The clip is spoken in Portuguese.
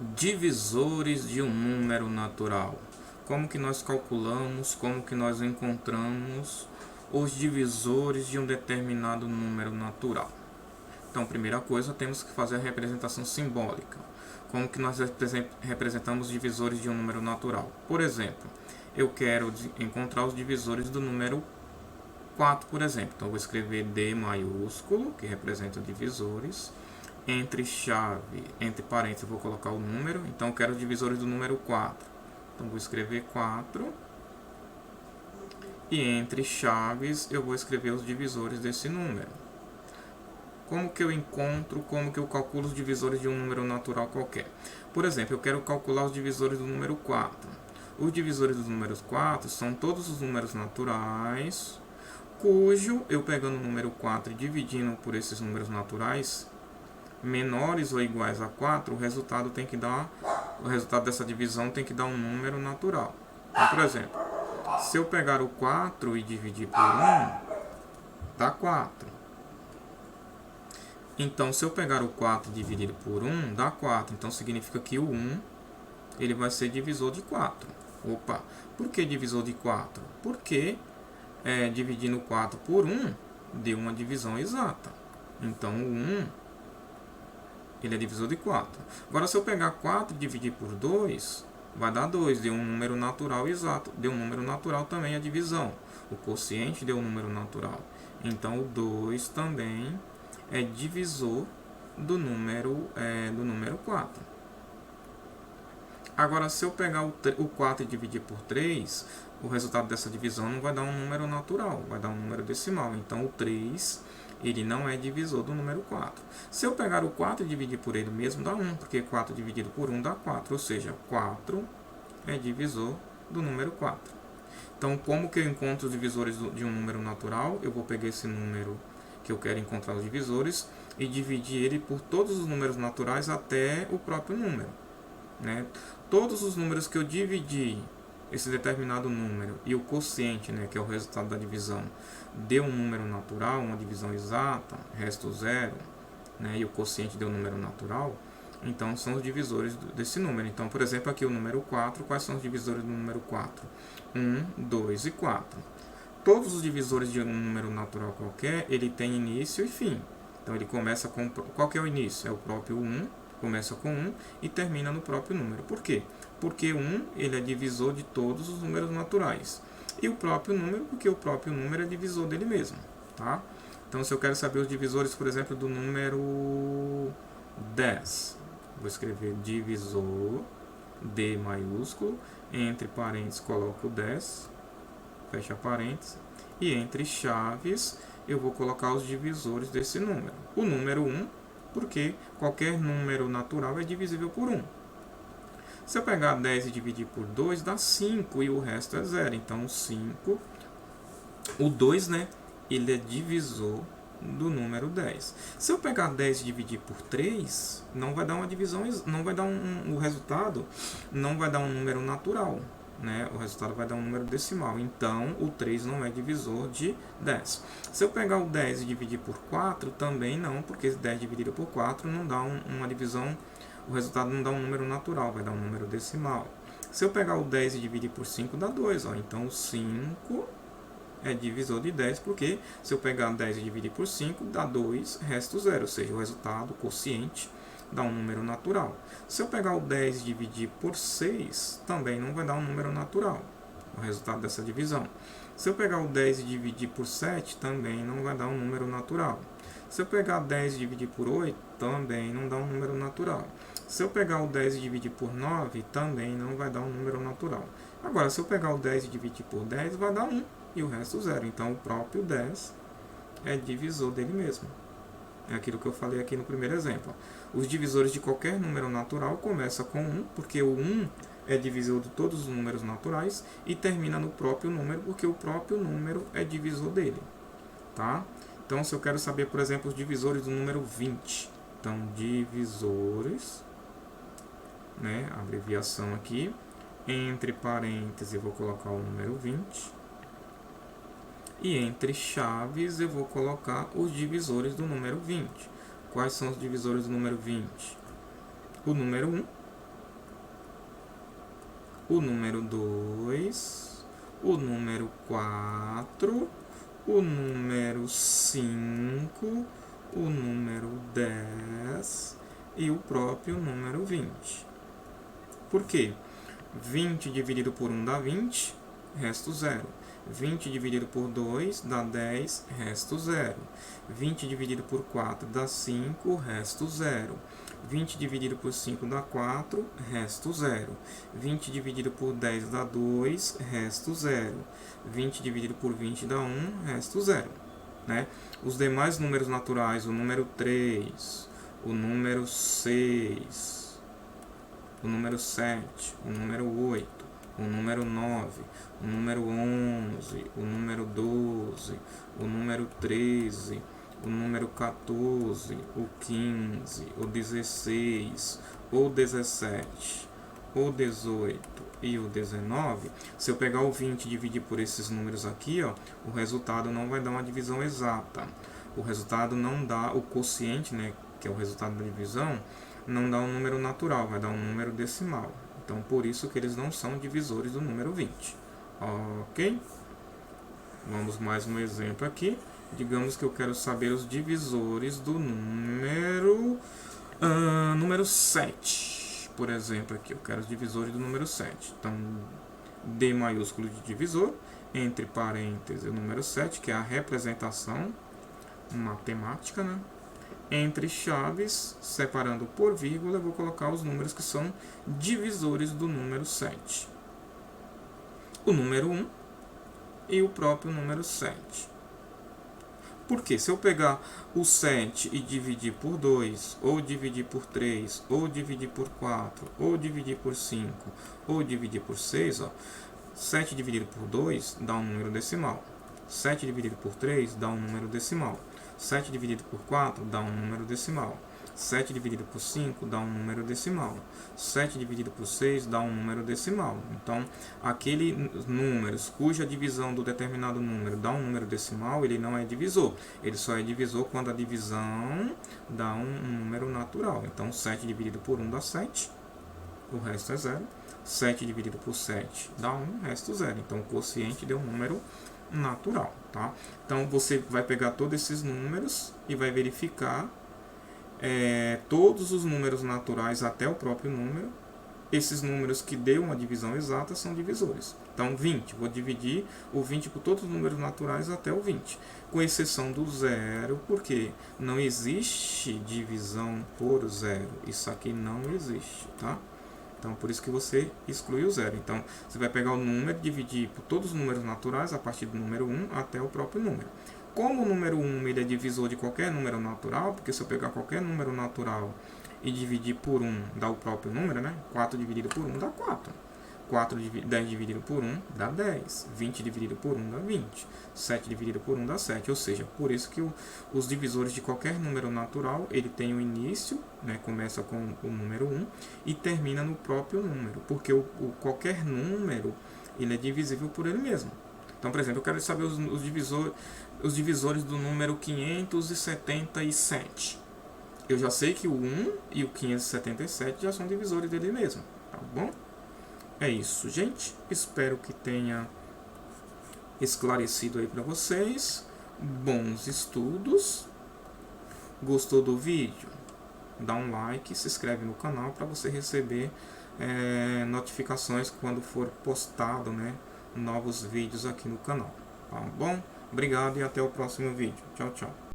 Divisores de um número natural. Como que nós calculamos, como que nós encontramos os divisores de um determinado número natural? Então, primeira coisa, temos que fazer a representação simbólica. Como que nós representamos os divisores de um número natural? Por exemplo, eu quero encontrar os divisores do número 4, por exemplo. Então, eu vou escrever D maiúsculo, que representa divisores. Entre parênteses, eu vou colocar o número. Então, eu quero os divisores do número 4. Então, vou escrever 4. E entre chaves, eu vou escrever os divisores desse número. Como que eu encontro, como que eu calculo os divisores de um número natural qualquer? Por exemplo, eu quero calcular os divisores do número 4. Os divisores dos números 4 são todos os números naturais, cujo, eu pegando o número 4 e dividindo por esses números naturais, menores ou iguais a 4, o resultado dessa divisão tem que dar um número natural. Então, por exemplo, se eu pegar o 4 e dividir por 1, dá 4. Então, se eu pegar o 4 dividido por 1, dá 4. Então, significa que o 1 ele vai ser divisor de 4. Opa, por que divisor de 4? Porque dividindo 4 por 1, deu uma divisão exata. Então, o 1 ele é divisor de 4. Agora, se eu pegar 4 e dividir por 2, vai dar 2. Deu um número natural exato. Deu um número natural também a divisão. O quociente deu um número natural. Então, o 2 também é divisor do número 4. Agora, se eu pegar o 4 e dividir por 3, o resultado dessa divisão não vai dar um número natural, vai dar um número decimal. Então, o 3 ele não é divisor do número 4. Se eu pegar o 4 e dividir por ele mesmo, dá 1, porque 4 dividido por 1 dá 4, ou seja, 4 é divisor do número 4. Então, como que eu encontro os divisores de um número natural? Eu vou pegar esse número que eu quero encontrar os divisores e dividir ele por todos os números naturais até o próprio número. Né? Todos os números que eu dividi esse determinado número e o quociente, que é o resultado da divisão, deu um número natural, uma divisão exata, resto 0, e o quociente deu um número natural, então são os divisores desse número. Então, por exemplo, aqui o número 4, quais são os divisores do número 4? 1, 2 e 4. Todos os divisores de um número natural qualquer, ele tem início e fim. Então, ele começa com... Qual que é o início? É o próprio 1, começa com 1 e termina no próprio número. Por quê? Porque 1 ele é divisor de todos os números naturais. E o próprio número, porque o próprio número é divisor dele mesmo. Tá? Então, se eu quero saber os divisores, por exemplo, do número 10, vou escrever divisor, D maiúsculo, entre parênteses coloco 10, fecha parênteses, e entre chaves eu vou colocar os divisores desse número. O número 1, porque qualquer número natural é divisível por 1. Se eu pegar 10 e dividir por 2, dá 5 e o resto é 0. Então, 5, o 2, ele é divisor do número 10. Se eu pegar 10 e dividir por 3, não vai dar uma divisão, não vai dar o resultado não vai dar um número natural. O resultado vai dar um número decimal. Então, o 3 não é divisor de 10. Se eu pegar o 10 e dividir por 4, também não, porque 10 dividido por 4 não dá uma divisão, o resultado não dá um número natural, vai dar um número decimal. Se eu pegar o 10 e dividir por 5, dá 2. Então, o 5 é divisor de 10, porque se eu pegar 10 e dividir por 5, dá 2, resto 0, ou seja, o resultado, o quociente, dá um número natural. Se eu pegar o 10 e dividir por 6, também não vai dar um número natural, o resultado dessa divisão. Se eu pegar o 10 e dividir por 7, também não vai dar um número natural. Se eu pegar 10 e dividir por 8, também não dá um número natural. Se eu pegar o 10 e dividir por 9, também não vai dar um número natural. Agora, se eu pegar o 10 e dividir por 10, vai dar 1 e o resto 0. Então, o próprio 10 é divisor dele mesmo. É aquilo que eu falei aqui no primeiro exemplo. Os divisores de qualquer número natural começam com 1, porque o 1 é divisor de todos os números naturais, e termina no próprio número, porque o próprio número é divisor dele. Tá? Então, se eu quero saber, por exemplo, os divisores do número 20. Então, divisores, abreviação aqui, entre parênteses eu vou colocar o número 20. E entre chaves eu vou colocar os divisores do número 20. Quais são os divisores do número 20? O número 1, o número 2, o número 4, o número 5, o número 10 e o próprio número 20. Por quê? 20 dividido por 1 dá 20, resto 0. 20 dividido por 2 dá 10, resto 0. 20 dividido por 4 dá 5, resto 0. 20 dividido por 5 dá 4, resto 0. 20 dividido por 10 dá 2, resto 0. 20 dividido por 20 dá 1, resto 0. Né? Os demais números naturais, o número 3, o número 6, o número 7, o número 8, o número 9, o número 11, o número 12, o número 13, o número 14, o 15, o 16, o 17, o 18 e o 19, se eu pegar o 20 e dividir por esses números aqui, ó, o resultado não vai dar uma divisão exata. O resultado não dá o quociente, né, que é o resultado da divisão, não dá um número natural, vai dar um número decimal. Então, por isso que eles não são divisores do número 20. Ok? Vamos mais um exemplo aqui. Digamos que eu quero saber os divisores do número 7. Por exemplo, aqui eu quero os divisores do número 7. Então, D maiúsculo de divisor, entre parênteses o número 7, que é a representação matemática, né? Entre chaves, separando por vírgula, eu vou colocar os números que são divisores do número 7. O número 1 e o próprio número 7. Porque se eu pegar o 7 e dividir por 2, ou dividir por 3, ou dividir por 4, ou dividir por 5, ou dividir por 6, ó, 7 dividido por 2 dá um número decimal. 7 dividido por 3 dá um número decimal. 7 dividido por 4 dá um número decimal. 7 dividido por 5 dá um número decimal. 7 dividido por 6 dá um número decimal. Então, aquele números cuja divisão do determinado número dá um número decimal, ele não é divisor. Ele só é divisor quando a divisão dá um número natural. Então, 7 dividido por 1 dá 7, o resto é 0. 7 dividido por 7 dá 1, o resto 0. Então, o quociente deu um número natural, tá? Então, você vai pegar todos esses números e vai verificar todos os números naturais até o próprio número. Esses números que deu uma divisão exata são divisores. Então, 20, vou dividir o 20 por todos os números naturais até o 20, com exceção do 0, porque não existe divisão por 0. Isso aqui não existe, tá? Então, por isso que você exclui o 0. Então, você vai pegar o número e dividir por todos os números naturais, a partir do número 1 até o próprio número. Como o número 1 ele é divisor de qualquer número natural, porque se eu pegar qualquer número natural e dividir por 1, dá o próprio número, né? 4 dividido por 1 dá 4. 10 dividido por 1 dá 10. 20 dividido por 1 dá 20. 7 dividido por 1 dá 7. Ou seja, por isso que os divisores de qualquer número natural, ele tem um início, né, começa com o número 1 e termina no próprio número. Porque qualquer número, ele é divisível por ele mesmo. Então, por exemplo, eu quero saber os divisores do número 577. Eu já sei que o 1 e o 577 já são divisores dele mesmo, tá bom? É isso, gente. Espero que tenha esclarecido aí para vocês. Bons estudos. Gostou do vídeo? Dá um like, se inscreve no canal para você receber notificações quando for postado, né, novos vídeos aqui no canal. Tá bom? Obrigado e até o próximo vídeo. Tchau, tchau.